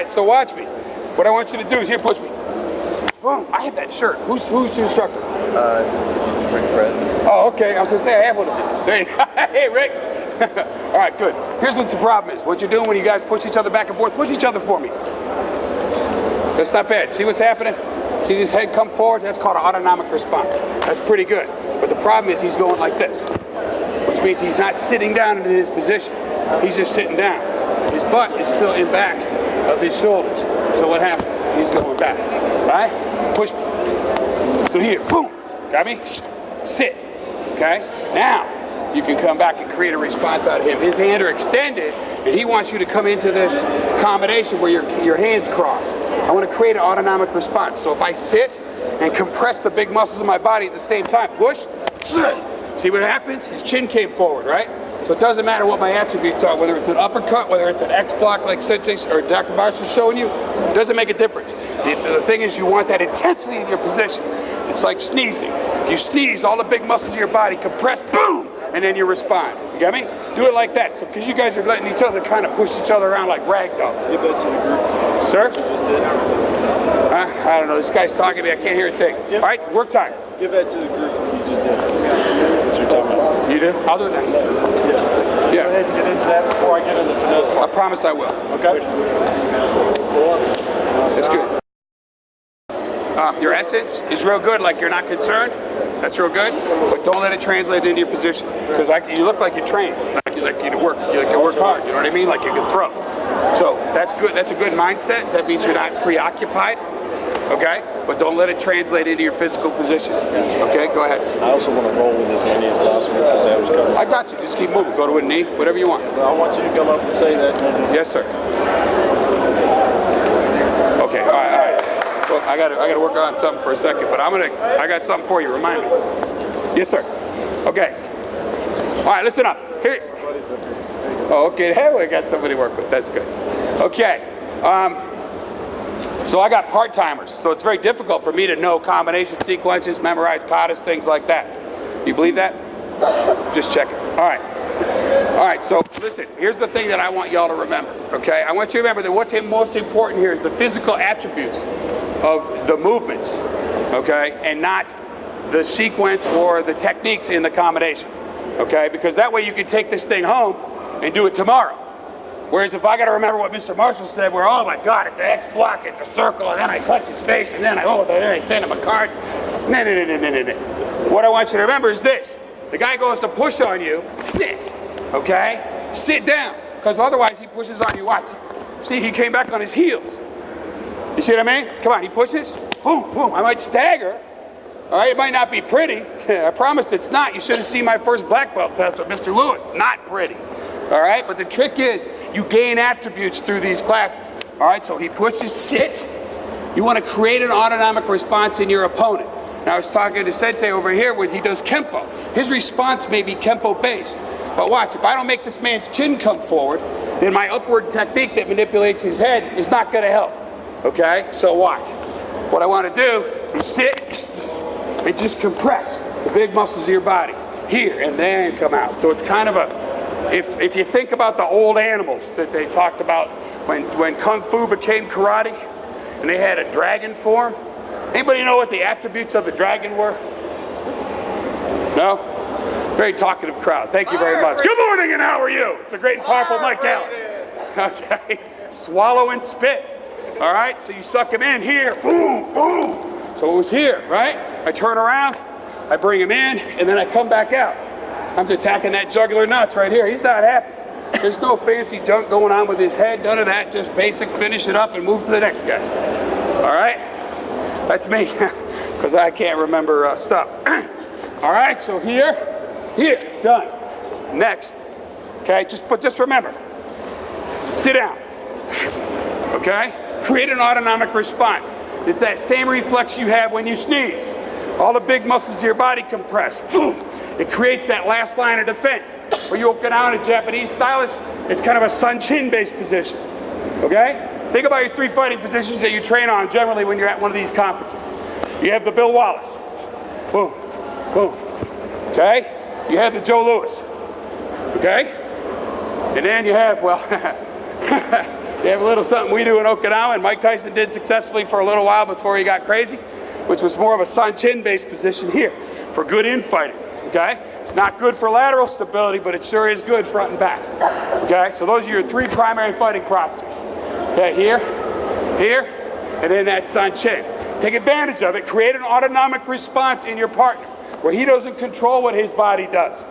right, so watch me. What I want you to do is here, push me. Boom, I have that shirt. Who's your instructor? Rick Press. Oh, okay, I was gonna say I have one of these. There you go. Hey, Rick. All right, good. Here's what the problem is. What you're doing when you guys push each other back and forth, push each other for me. That's not bad. See what's happening? See this head come forward? That's called an autonomic response. That's pretty good. But the problem is he's going like this, which means he's not sitting down in his position. He's just sitting down. His butt is still in back of his shoulders. So what happens? He's going back, right? Push. So here, boom. Got me? Sit. Okay? Now, you can come back and create a response out of him. His hands are extended, and he wants you to come into this combination where your hands cross. I want to create an autonomic response. So if I sit and compress the big muscles of my body at the same time, push, see what happens? His chin came forward, right? So it doesn't matter what my attributes are, whether it's an uppercut, whether it's an X block like Sensei or Dr. Marshall's showing you, it doesn't make a difference. The thing is you want that intensity in your position. It's like sneezing. You sneeze, all the big muscles of your body compress, boom, and then you respond. You got me? Do it like that. So because you guys are letting each other kind of push each other around like rag dolls. Give that to the group. Sir? Just this. I don't know. This guy's talking to me. I can't hear a thing. Yep. All right, work time. Give that to the group. You just did. What you're talking about. You do? I'll do it next. Yeah. Yeah. Go ahead and get into that before I get into the finesse part. I promise I will. Okay. It's good. Your essence is real good, like you're not concerned. That's real good, but don't let it translate into your position. Because you look like you're trained, like you work hard. You know what I mean? Like you can throw. So that's good. That's a good mindset. That means you're not preoccupied. Okay, but don't let it translate into your physical position. Okay, go ahead. I also want to roll with as many as possible because I was coming. I got you. Just keep moving. Go to a knee, whatever you want. I want you to come up and say that. Yes, sir. Okay. All right. Well, I got to work on something for a second, but I got something for you. Remind me. Yes, sir. Okay. All right. Listen up. Here. Oh, okay. Hey, we got somebody to work with. That's good. Okay. So I got part-timers, so it's very difficult for me to know combination sequences, memorize katas, things like that. You believe that? Just check it. All right. All right, so listen, here's the thing that I want y'all to remember, okay? I want you to remember that what's most important here is the physical attributes of the movements, okay? And not the sequence or the techniques in the combination, okay? Because that way you can take this thing home and do it tomorrow. Whereas if I got to remember what Mr. Marshall said, where, oh my God, it's an X block, it's a circle, and then I touch his face, and then I send him a card. No. What I want you to remember is this. The guy goes to push on you, sit, okay? Sit down, because otherwise he pushes on you, watch. See, he came back on his heels. You see what I mean? Come on, he pushes, boom, boom. I might stagger, all right? It might not be pretty. I promise it's not. You should have seen my first black belt test with Mr. Lewis. Not pretty, all right? But the trick is, you gain attributes through these classes. All right, so he pushes, sit. You want to create an autonomic response in your opponent. Now I was talking to Sensei over here when he does Kempo. His response may be Kempo based. But watch, if I don't make this man's chin come forward, then my upward technique that manipulates his head is not going to help. Okay, so watch. What I want to do is sit and just compress the big muscles of your body here and then come out. So it's kind of a, if you think about the old animals that they talked about when Kung Fu became karate and they had a dragon form, anybody know what the attributes of the dragon were? No? Very talkative crowd. Thank you very much. Good morning and how are you? It's a great and powerful Mike Allen. Okay. Swallow and spit. All right, so you suck him in here. Boom, boom. So it was here, right? I turn around, I bring him in, and then I come back out. I'm attacking that jugular nuts right here. He's not happy. There's no fancy junk going on with his head, none of that, just basic, finish it up and move to the next guy. All right? That's me, because I can't remember stuff. All right, so here, done. Next, okay, just remember, sit down, okay? Create an autonomic response. It's that same reflex you have when you sneeze. All the big muscles of your body compress. Boom. It creates that last line of defense. For you Okinawan Japanese stylists, it's kind of a sun-chin based position. Okay? Think about your 3 fighting positions that you train on generally when you're at one of these conferences. You have the Bill Wallace. Boom, boom. Okay? You have the Joe Louis. Okay? And then you have, well, You have a little something we do in Okinawa, and Mike Tyson did successfully for a little while before he got crazy, which was more of a Sanchin based position here for good infighting, okay? It's not good for lateral stability, but it sure is good front and back, okay? So those are your 3 primary fighting postures, okay? Here, and then that Sanchin. Take advantage of it. Create an autonomic response in your partner where he doesn't control what his body does.